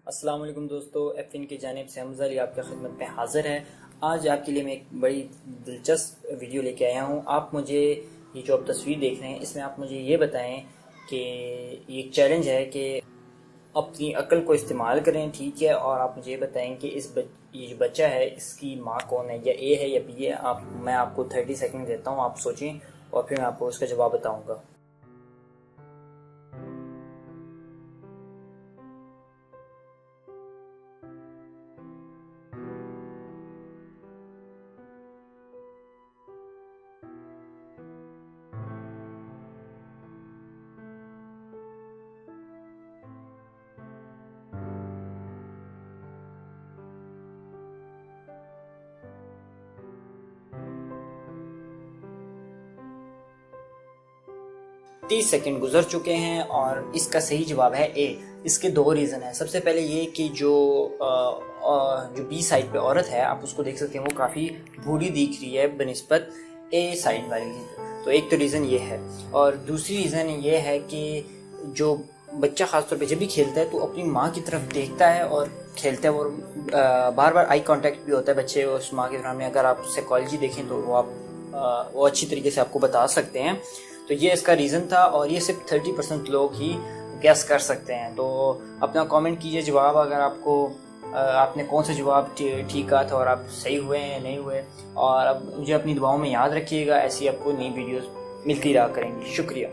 अस्सलाम वालेकुम दोस्तों, एफिन की जानिब से हमज़ा अली आपकी खिदमत में हाज़िर है। आज आपके लिए मैं एक बड़ी दिलचस्प वीडियो लेके आया हूँ। आप मुझे ये जो आप तस्वीर देख रहे हैं इसमें आप मुझे ये बताएं कि ये एक चैलेंज है कि अपनी अक्ल को इस्तेमाल करें, ठीक है। और आप मुझे ये बताएं कि ये जो बच्चा है इसकी माँ कौन है, या ए है या बी है। मैं आपको 30 सेकंड देता हूँ, आप सोचें और फिर मैं आपको उसका जवाब बताऊँगा। 30 सेकंड गुजर चुके हैं और इसका सही जवाब है ए। इसके दो रीज़न है। सबसे पहले ये कि जो बी साइड पे औरत है, आप उसको देख सकते हैं, वो काफ़ी बूढ़ी दिख रही है बनिस्बत ए साइड वाली की। तो एक तो रीज़न ये है। और दूसरी रीज़न ये है कि जो बच्चा ख़ासतौर पे जब भी खेलता है तो अपनी माँ की तरफ देखता है और खेलता है, और बार बार आई कांटेक्ट भी होता है बच्चे उस माँ के सामने। अगर आप साइकोलॉजी देखें तो वो अच्छी तरीके से आपको बता सकते हैं। तो ये इसका रीज़न था, और ये सिर्फ 30% लोग ही गैस कर सकते हैं। तो अपना कमेंट कीजिए जवाब, अगर आपने कौन सा जवाब ठीक कहा था और आप सही हुए हैं या नहीं हुए। और अब मुझे अपनी दुआओं में याद रखिएगा, ऐसी आपको नई वीडियोस मिलती रहा करेंगी। शुक्रिया।